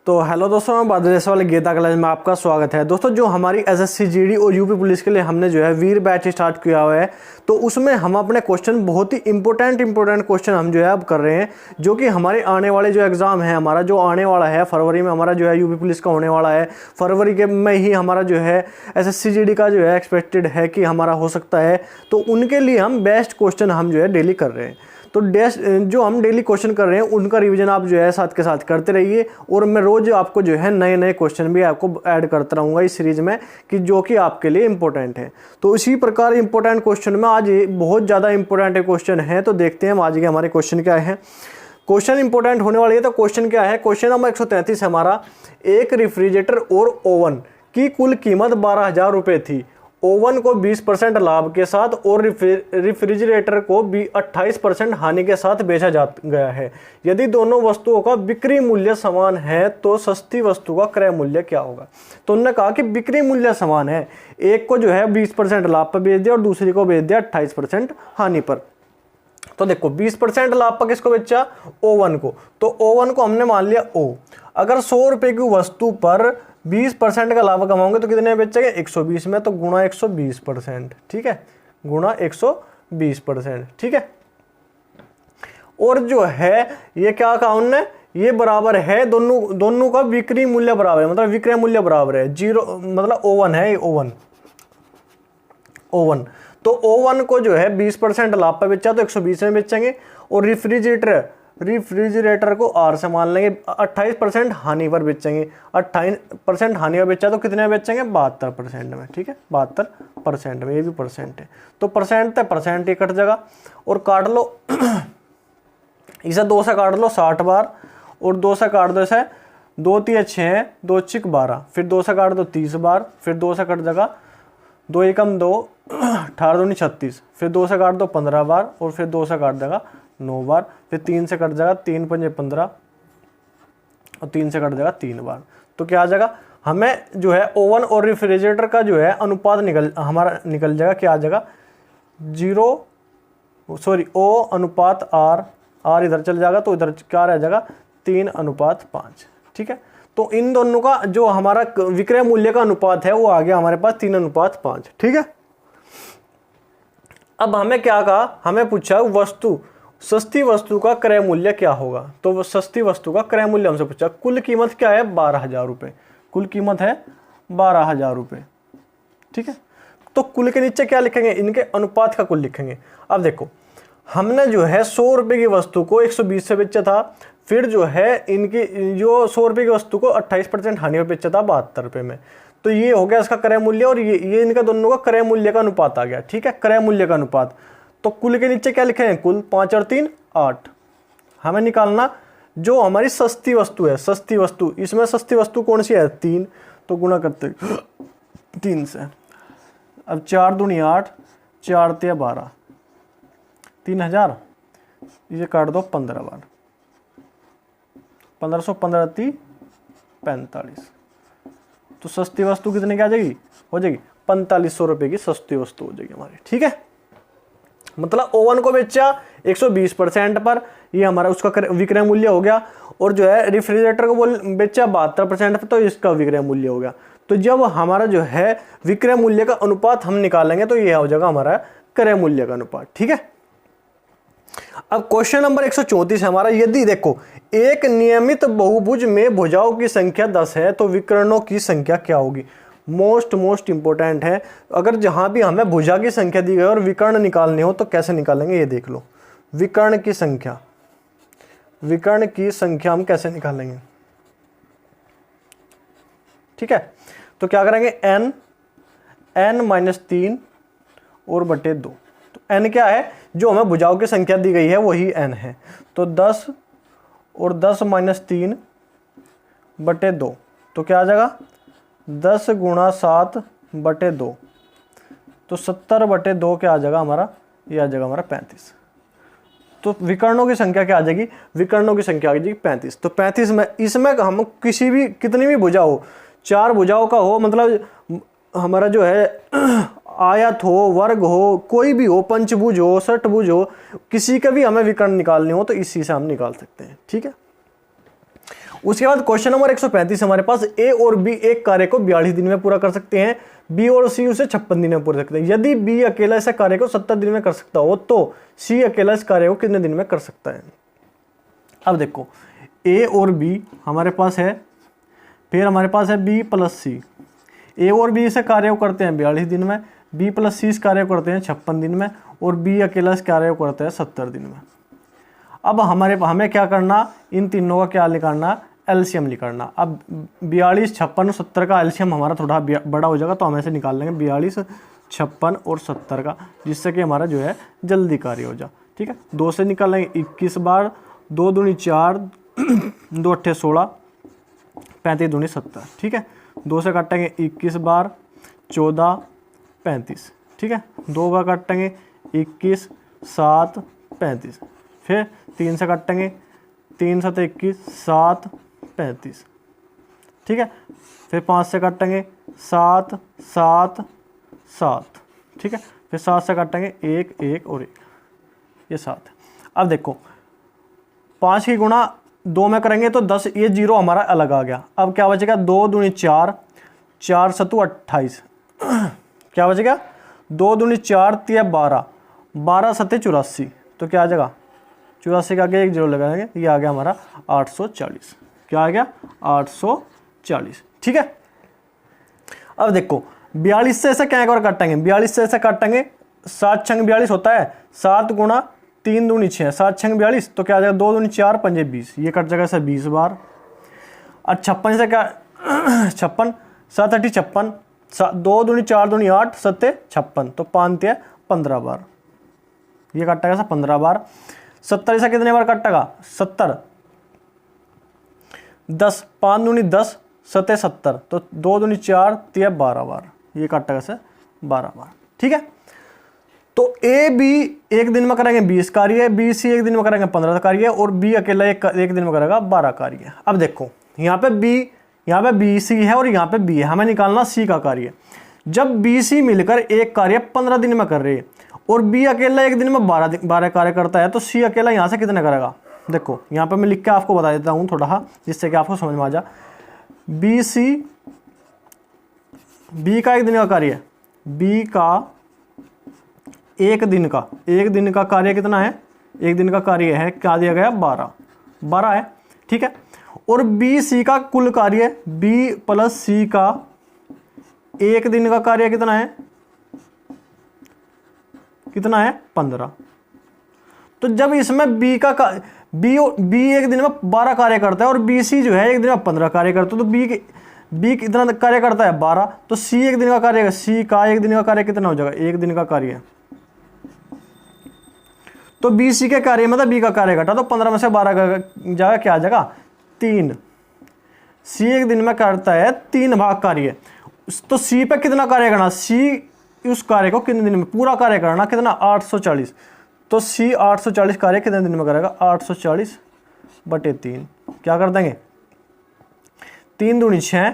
तो हेलो दोस्तों, मैं बादलेश वाले गीता कॉलेज में आपका स्वागत है। दोस्तों, जो हमारी एसएससी जीडी और यूपी पुलिस के लिए हमने जो है वीर बैच स्टार्ट किया हुआ है, तो उसमें हम अपने क्वेश्चन बहुत ही इंपॉर्टेंट क्वेश्चन हम जो है अब कर रहे हैं, जो कि हमारे आने वाले जो एग्ज़ाम है हमारा जो आने वाला है फरवरी में, हमारा जो है यूपी पुलिस का होने वाला है। फरवरी के में ही हमारा जो है एसएससी जीडी का जो है एक्सपेक्टेड है कि हमारा हो सकता है, तो उनके लिए हम बेस्ट क्वेश्चन हम जो है डेली कर रहे हैं। तो जो हम डेली क्वेश्चन कर रहे हैं उनका रिवीजन आप जो है साथ के साथ करते रहिए, और मैं रोज़ आपको जो है नए नए क्वेश्चन भी आपको ऐड करता रहूँगा इस सीरीज़ में, कि जो कि आपके लिए इंपॉर्टेंट है। तो इसी प्रकार इंपॉर्टेंट क्वेश्चन में आज बहुत ज़्यादा इंपॉर्टेंट क्वेश्चन है, तो देखते हैं हम आज के हमारे क्वेश्चन क्या है। क्वेश्चन इंपॉर्टेंट होने वाली है, तो क्वेश्चन क्या है, क्वेश्चन नंबर 133 हमारा। एक रेफ्रिजरेटर और ओवन की कुल कीमत 12,000 रुपये थी। ओवन को 20% लाभ के साथ और रेफ्रिजरेटर को भी 28% हानि के साथ बेचा जा गया है। यदि दोनों वस्तुओं का बिक्री मूल्य समान है तो सस्ती वस्तु का क्रय मूल्य क्या होगा। तो उन्होंने कहा कि बिक्री मूल्य समान है, एक को जो है 20% लाभ पर बेच दिया और दूसरी को बेच दिया 28% हानि पर। तो देखो 20% लाभ पर किसको बेचा, ओवन को। तो ओवन को हमने मान लिया ओ। अगर 100 रुपये की वस्तु पर 20% का लाभ कमाओगे तो कितने बेचेंगे, 120 में, तो गुणा 120%, ठीक है, गुणा 120%, ठीक है। और जो है ये क्या कहा उन्होंने, ये बराबर है दोनों का बिक्री मूल्य बराबर है, मतलब विक्रय मूल्य बराबर है। जीरो मतलब ओवन है, ये ओवन तो ओवन को जो है 20% लाभ पर बेचा तो 120 में बेचेंगे, और रेफ्रिजरेटर को आर से मान लेंगे, 28% हानि पर बेचेंगे। 28% हानि पर बेचा तो कितने में बेचेंगे, 72% में, ठीक है, 72% में, ये भी परसेंट है, तो परसेंट ही कट जाएगा। और काट लो इसे 2 से काट लो 60 बार, और 2 से काट दो इसे, 2 3 6, 2 6 12, फिर 2 से काट दो 30 बार, फिर 2 से कट जाएगा 2 एकम 2, 18 दूनी 36, फिर 2 से काट दो 15 बार, और फिर 2 से काट देगा 9 बार, फिर 3 से कट जाएगा 3 पंजे 15, और 3 से कट जाएगा 3 बार। तो क्या आ जाएगा, हमें जो है ओवन और रेफ्रिजरेटर का जो है अनुपात निकल जाएगा, क्या आ जाएगा, ओ अनुपात आर इधर चल जाएगा, तो इधर क्या रह जाएगा, 3:5, ठीक है। तो इन दोनों का जो हमारा विक्रय मूल्य का अनुपात है वो आ गया हमारे पास 3:5, ठीक है। अब हमें क्या कहा, हमें पूछा सस्ती वस्तु का क्रय मूल्य क्या होगा। तो वो सस्ती वस्तु का क्रय मूल्य हमसे पूछा, कुल कीमत क्या है, 12,000 रुपये, कुल कीमत है 12,000 रुपये, ठीक है। तो कुल के नीचे क्या लिखेंगे, इनके अनुपात का कुल लिखेंगे। अब देखो हमने जो है 100 रुपये की वस्तु को 120 से बेचा था, फिर जो है इनकी जो 100 रुपये की वस्तु को 28% हानि पर बेचा था 72 रुपये में, तो ये हो गया इसका क्रय मूल्य, और ये इनका दोनों का क्रय मूल्य का अनुपात आ गया, ठीक है, क्रय मूल्य का अनुपात। तो कुल के नीचे क्या लिखेंगे, कुल 5 और 3 8। हमें निकालना जो हमारी सस्ती वस्तु है, सस्ती वस्तु, इसमें सस्ती वस्तु कौन सी है, 3, तो गुणा करते 3 से। अब 4 दूनी 8, 4 3 12, 3,000, ये काट दो 15 बार, 1515 3 45, तो सस्ती वस्तु कितने की आ जाएगी, हो जाएगी 4500 रुपये की सस्ती वस्तु हो जाएगी हमारी, ठीक है। मतलब ओवन को बेचा 120% पर, ये हमारा उसका विक्रय मूल्य हो गया, और जो है रेफ्रिजरेटर को बेचा 72% पर, तो इसका विक्रय मूल्य हो गया। तो जब हमारा जो है विक्रय मूल्य का अनुपात हम निकालेंगे तो यह हो जाएगा हमारा क्रय मूल्य का अनुपात, ठीक है। अब क्वेश्चन नंबर 134 है हमारा। यदि देखो एक नियमित बहुभुज में भुजाओं की संख्या 10 है तो विकर्णों की संख्या क्या होगी। मोस्ट इंपॉर्टेंट है। अगर जहां भी हमें भुजा की संख्या दी गई और विकर्ण निकालने हो तो कैसे निकालेंगे, ये देख लो। विकर्ण की संख्या हम कैसे निकालेंगे, ठीक है। तो क्या करेंगे, n-3 और बटे 2। तो n क्या है, जो हमें भुजाओं की संख्या दी गई है वही n है, तो 10 और 10 - 3 बटे 2, तो क्या आ जाएगा 10 × 7 बटे 2, तो 70 बटे 2 क्या आ जाएगा हमारा, ये आ जाएगा हमारा 35। तो विकर्णों की संख्या क्या आ जाएगी, विकर्णों की संख्या आ जाएगी 35। तो 35 में इसमें हम कितनी भी भुजा हो, 4 भुजाओं का हो, मतलब हमारा जो है आयत हो, वर्ग हो, कोई भी हो, पंचभुज हो, षटभुज हो, किसी का भी हमें विकर्ण निकालने हो तो इसी से हम निकाल सकते हैं, ठीक है। उसके बाद क्वेश्चन नंबर 135 हमारे पास, ए और बी एक कार्य को 42 दिन में पूरा कर सकते हैं, बी और सी उसे 56 दिन में पूरा कर सकते हैं। यदि बी अकेला इस कार्य को 70 दिन में कर सकता हो तो सी अकेला इस कार्य को कितने दिन में कर सकता है। अब देखो ए और बी हमारे पास है, फिर हमारे पास है बी प्लस सी। ए और बी इस कार्य को करते हैं 42 दिन में, बी प्लस सी इस कार्य को करते हैं 56 दिन में, और बी अकेला इस कार्य को करता है 70 दिन में। अब हमें क्या करना, इन तीनों का क्या निकालना, एलसीएम निकालना। अब 42, 56, 70 का एलसीएम हमारा थोड़ा बड़ा हो जाएगा, तो हम ऐसे निकाल लेंगे 42, 56 और 70 का, जिससे कि हमारा जो है जल्दी कार्य हो जाए। ठीक है, 2 से निकाल लेंगे 21 बार, 2 दूनी 4, 2 अट्ठे 16, 35 दूनी 70। ठीक है, 2 से काटेंगे 21 बार, 14, 35। ठीक है, 2 बार काटेंगे 21, 7, 35। फिर 3 से काटेंगे, 3 7 21, 7, 35। ठीक है, फिर 5 से काटेंगे 7, 7, 7। ठीक है, फिर 7 से काटेंगे 1, 1 और 1, ये 7 है। अब देखो 5 की गुणा 2 में करेंगे तो 10, ये 0 हमारा अलग आ गया। अब क्या बचेगा, 2 दूनी 4, 4 सतु 28। क्या बचेगा, 2 दूनी 4 3 12, 12 सत्ते 84। तो क्या आ जाएगा, 84 के आगे एक 0 लगाएंगे, ये आ गया हमारा 840। क्या आ गया, 840। ठीक है, अब देखो 42 से ऐसे क्या बार काटेंगे, 42 से ऐसे काटेंगे, 7 छंग 42 होता है, 7 गुणा 3 दूनी 6, 7 छंग 42। तो क्या आ जाएगा, 2 दूनी 4, 5 20, ये कट जाएगा 20 बार। और 56 से क्या, 56, 7 8 56, 2 दूनी 4 दूनी 8, 7 56, तो 5 15 बार, ये काटेगा 15 बार। 70 से कितने बार काटेगा, 70, 10, 5 दूनी 10, 7 70, तो 2 दूनी 4 3 12 बार, ये काटेगा 12 बार। ठीक है, तो ए बी एक दिन में करेंगे 20 कार्य, बी सी एक दिन में करेंगे 15 कार्य, और बी अकेला एक दिन में करेगा 12 कार्य। अब देखो यहाँ पे बी सी है और यहाँ पे बी है, हमें निकालना सी का कार्य। जब बी सी मिलकर एक कार्य 15 दिन में कर रहे हैं और बी अकेला एक दिन में 12 कार्य करता है, तो सी अकेला यहाँ से कितने करेगा। देखो यहाँ पे मैं लिख के आपको बता देता हूँ थोड़ा, जिससे कि आपको समझ में आ जा। बी सी, बी का एक दिन का कार्य है, बी का एक दिन का कार्य कितना है, एक दिन का कार्य है, क्या दिया गया, 12 है। ठीक है, और बी सी का कुल कार्य, बी प्लस सी का एक दिन का कार्य कितना है, 15। तो जब इसमें बी एक दिन में 12 कार्य करता है और बी सी जो है एक दिन में 15 कार्य करता है, तो बी कितना कार्य करता है, 12। तो सी एक दिन का कार्य, सी का एक दिन का कार्य कितना हो जाएगा, एक दिन का कार्य। तो बी सी के कार्य मतलब बी का कार्य घटा, तो 15 में से 12 का जाएगा, क्या आ जाएगा, 3। सी एक दिन में करता है 3 भाग कार्य, तो सी पे कितना कार्य करना, सी उस कार्य को कितने दिन में पूरा कार्य करना, कितना, 840। तो सी 840 कार्य कितने दिन में करेगा, 840/3। क्या कर देंगे, 3 दूनी 6,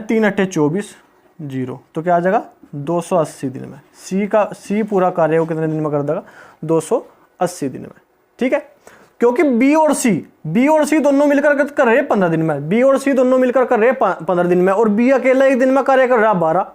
3 अट्ठे 24, 0। तो क्या आ जाएगा, 280 दिन में। सी पूरा कार्य को कितने दिन में कर देगा, 280 दिन में। ठीक है, क्योंकि बी और सी दोनों मिलकर कर रहे हैं 15 दिन में, बी और सी दोनों मिलकर कर रहे हैं 15 दिन में, और बी अकेला एक दिन में कार्य कर रहा है 12,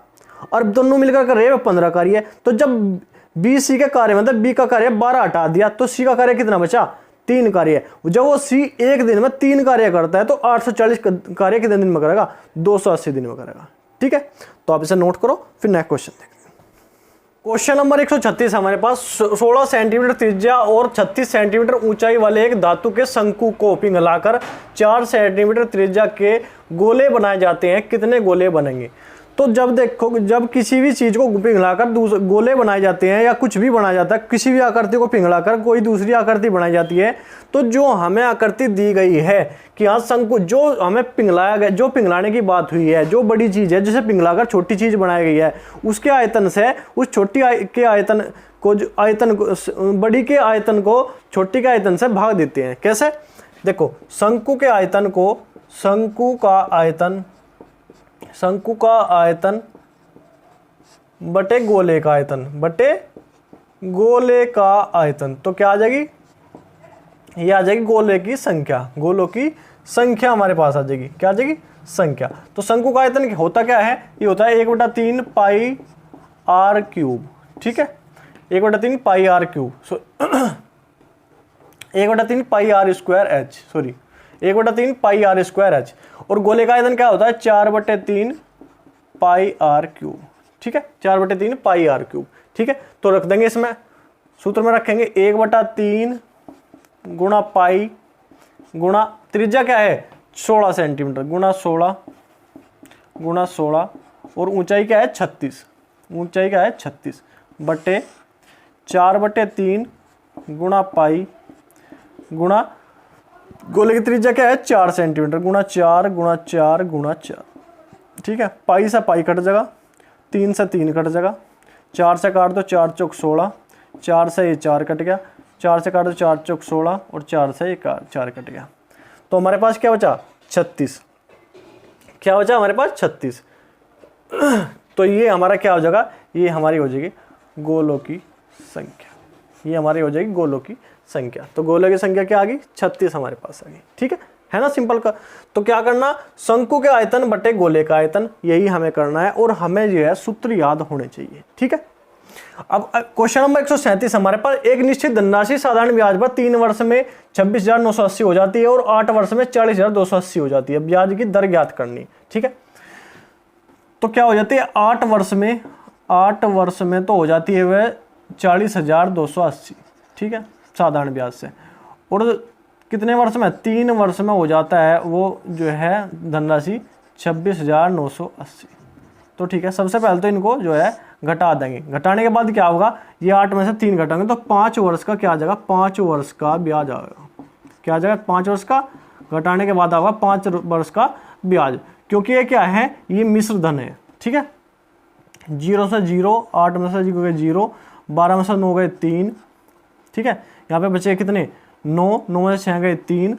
और दोनों मिलकर कर रहे हैं 15 कार्य। तो जब बी सी के कार्य मतलब बी का कार्य 12 हटा दिया, तो सी का कार्य कितना बचा, 3 कार्य। जब वो सी एक दिन में 3 कार्य करता है, तो 840 कार्य कितने दिन में करेगा, 280 दिन में करेगा। ठीक है, तो आप इसे नोट करो, फिर नेक्स्ट क्वेश्चन देखते हैं। क्वेश्चन नंबर 136 हमारे पास, 16 सेंटीमीटर त्रिज्या और 36 सेंटीमीटर ऊंचाई वाले एक धातु के शंकु को पिघलाकर 4 सेंटीमीटर त्रिज्या के गोले बनाए जाते हैं, कितने गोले बनेंगे। तो जब देखो, जब किसी भी चीज को पिघलाकर गोले बनाए जाते हैं या कुछ भी बनाया जाता है, किसी भी आकृति को पिघलाकर कोई दूसरी आकृति बनाई जाती है, तो जो हमें आकृति दी गई है कि हाँ शंकु, जो हमें पिघलाया गया, जो पिघलाने की बात हुई है, जो बड़ी चीज है जिसे पिघलाकर छोटी चीज बनाई गई है, उसके आयतन से उस छोटी के आयतन को, बड़ी के आयतन को छोटी के आयतन से भाग देते हैं। कैसे, देखो शंकु के आयतन को, शंकु का आयतन बटे गोले का आयतन, तो क्या आ जाएगी, ये आ जाएगी गोले की संख्या, गोलों की संख्या हमारे पास आ जाएगी। क्या आ जाएगी? संख्या। तो शंकु का आयतन होता क्या है? ये होता है 1/3 पाई आर क्यूब। ठीक है, 1/3 pi R cube, 1/3 pi R square H, sorry 1/3 pi R square H. और गोले का आयतन क्या होता है? 4/3 पाई आर क्यूब। ठीक है, 4/3 पाई आर क्यूब। ठीक है, तो रख देंगे इसमें, सूत्र में रखेंगे 1/3 गुणा पाई गुणा त्रिज्या क्या है? 16 सेंटीमीटर गुणा 16 और ऊंचाई क्या है? 36, ऊंचाई क्या है? 36 बटे 4/3 गुणा पाई गुणा गोले की त्रिज्या क्या है? 4 सेंटीमीटर गुणा 4 गुणा 4 गुणा 4। ठीक है, पाई से पाई कट जाएगा, 3 से 3 कट जाएगा, 4 से काट दो 4 चौक 16, 4 से ये 4 कट गया, 4 से काट दो 4 चौक 16 और 4 से ये 4 कट गया। तो हमारे पास क्या बचा? 36। क्या बचा हमारे पास? 36। तो ये हमारा क्या हो जाएगा? ये हमारी हो जाएगी गोलों की संख्या। ये हमारी हो जाएगी गोलों की संख्या। तो गोलों की संख्या क्या आ गई? 36 हमारे पास आ गई। ठीक है ना, सिंपल का। तो क्या करना? शंकु के आयतन बटे गोले का आयतन, यही हमें करना है और हमें जो है सूत्र याद होने चाहिए। ठीक है, अब क्वेश्चन नंबर 137 हमारे पास, एक निश्चित धनराशि साधारण ब्याज पर 3 वर्ष में 26,980 हो जाती है और 8 वर्ष में 40,280 हो जाती है। ब्याज की दर ज्ञात करनी। ठीक है, तो क्या हो जाती है? 8 वर्ष में तो हो जाती है वह 40,280। ठीक है, साधारण ब्याज से। और कितने वर्ष में? 3 वर्ष में हो जाता है वो जो है धनराशि 26,980। तो ठीक है, सबसे पहले तो इनको जो है घटा देंगे। घटाने के बाद क्या होगा? ये 8 में से 3 घटाएंगे तो 5 वर्ष का क्या आ जाएगा? 5 वर्ष का ब्याज आएगा। क्या आ जाएगा? 5 वर्ष का। घटाने के बाद आएगा 5 वर्ष का ब्याज, क्योंकि ये क्या है? ये मिश्र धन है। ठीक है, 0 से 0, 8 में से 0, 12 में से 9 गए 3। ठीक है, यहाँ पे बचे कितने? 9 में से 6 गए 3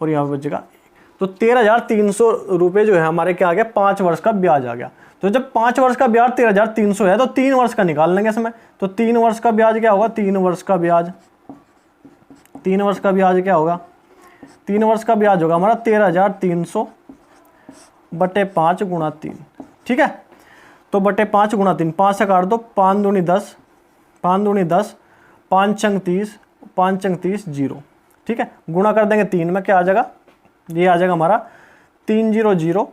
और यहाँ पे बचेगा। तो 13,300 रुपये जो है हमारे क्या आ गया? 5 वर्ष का ब्याज आ गया। तो जब 5 वर्ष का ब्याज 13,300 है तो 3 वर्ष का निकाल लेंगे इसमें। तो 3 वर्ष का ब्याज क्या होगा? 3 वर्ष का ब्याज क्या होगा? 3 वर्ष का ब्याज होगा हमारा 13,300 बटे 5 गुणा 3। ठीक है, तो बटे 5 गुणा 3, 5 से काट दो, 5 दूनी 10, 5 दूनी 10, 5 चंग 30, 5 चंग 30 0। ठीक है, गुणा कर देंगे 3 में, क्या आ जाएगा? ये आ जाएगा हमारा 3 0 0,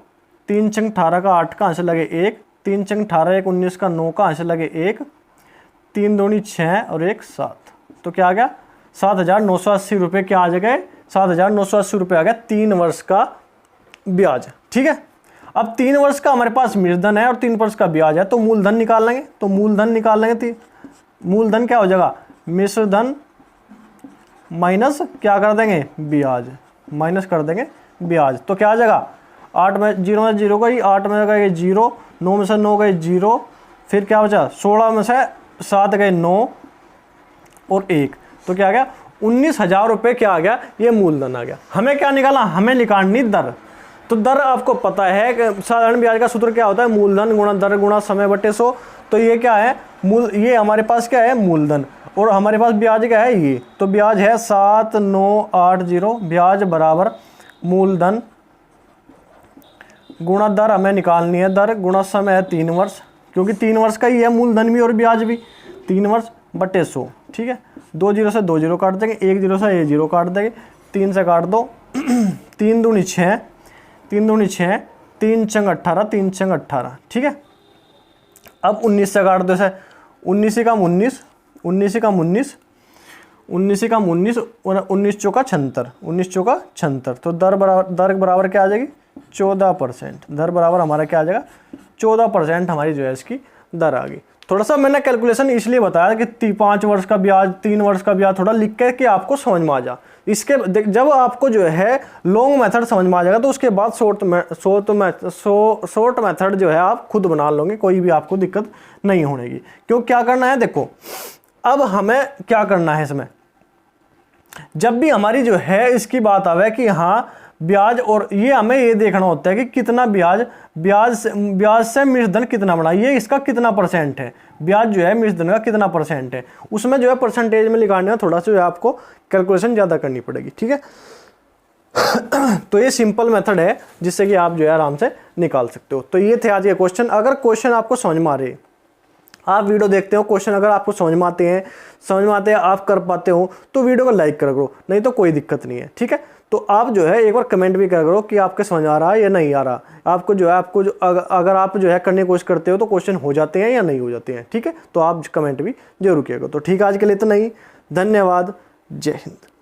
3 चंग 18 का 8 कहाँ से लगे 1, 3 चंग 18 1 19 का 9 कहाँ से लगे 1, 3 दूनी 6 और 1 7। तो क्या आ गया? 7,980 रुपये। क्या आ जाएगा? 7,980 रुपये आ गया 3 वर्ष का ब्याज। ठीक है, अब 3 वर्ष का हमारे पास मूलधन है और 3 वर्ष का ब्याज है, तो मूलधन निकाल लेंगे। तो मूलधन निकाल लेंगे, मूलधन क्या हो जाएगा? मिश्र धन माइनस क्या कर देंगे? ब्याज, माइनस कर देंगे ब्याज। तो क्या आ जाएगा? 8 में 0 में 0 गई, 8 में गए 0, 9 में से 9 गए 0, फिर क्या बचा? 16 में से 7 गए 9 और 1। तो क्या आ गया? 19,000 रुपये क्या आ गया? ये मूलधन आ गया। हमें क्या निकालना? हमें निकालनी दर। तो दर आपको पता है कि साधारण ब्याज का सूत्र क्या होता है? मूलधन गुणा दर गुणा समय बटे 100। तो ये क्या है? ये हमारे पास क्या है? मूलधन। और हमारे पास ब्याज क्या है? ये तो ब्याज है 7,980। ब्याज बराबर मूलधन गुणा दर हमें निकालनी है, दर गुणा समय है 3 वर्ष, क्योंकि 3 वर्ष का ही है मूलधन भी और ब्याज भी। 3 वर्ष बटे 100। ठीक है, 2 0 से 2 0 काट देंगे, 1 0 से 1 0 काट देंगे, 3 से काट दो 3 दूनी 6, 3 दूनी 6, 3 चंग 18, 3 चंग 18। ठीक है, अब 19 से काट दो इसे, 19 का 19, 19 का 19, 19 का 19 और 19 चौका 76, 19 चौका 76। तो दर बराबर क्या आ जाएगी? 14%। दर बराबर हमारा क्या आ जाएगा? 14% हमारी जो है इसकी दर आ गई। थोड़ा सा मैंने कैलकुलेशन इसलिए बताया कि 5 वर्ष का ब्याज, 3 वर्ष का ब्याज थोड़ा लिख के कि आपको समझ में आ जा। इसके जब आपको जो है लॉन्ग मेथड समझ में आ जाएगा तो उसके बाद शॉर्ट मेथड जो है आप खुद बना लोगे, कोई भी आपको दिक्कत नहीं होगी। क्यों? क्या करना है? देखो, अब हमें क्या करना है इसमें, जब भी हमारी जो है इसकी बात आवे कि हाँ ब्याज, और ये हमें ये देखना होता है कि कितना ब्याज से मिश्रधन कितना बना, ये इसका कितना परसेंट है, ब्याज जो है मिश्रधन का कितना परसेंट है, उसमें जो है परसेंटेज में निकालने में थोड़ा सा जो है आपको कैलकुलेशन ज़्यादा करनी पड़ेगी। ठीक है, तो ये सिंपल मेथड है जिससे कि आप जो है आराम से निकाल सकते हो। तो ये थे आज के क्वेश्चन। अगर क्वेश्चन आपको समझ में आ रहे, आप वीडियो देखते हो, क्वेश्चन अगर आपको समझ में आते हैं, आप कर पाते हो, तो वीडियो को लाइक कर करो, नहीं तो कोई दिक्कत नहीं है, ठीक है। तो आप जो है एक बार कमेंट भी कर करो कि आपके समझ आ रहा है या नहीं आ रहा, आपको जो है अगर आप जो है करने की कोशिश करते हो तो क्वेश्चन हो जाते हैं या नहीं हो जाते हैं, ठीक है। तो आप कमेंट भी जरूर किया करो। तो ठीक है, आज के लिए इतना ही। धन्यवाद। जय हिंद।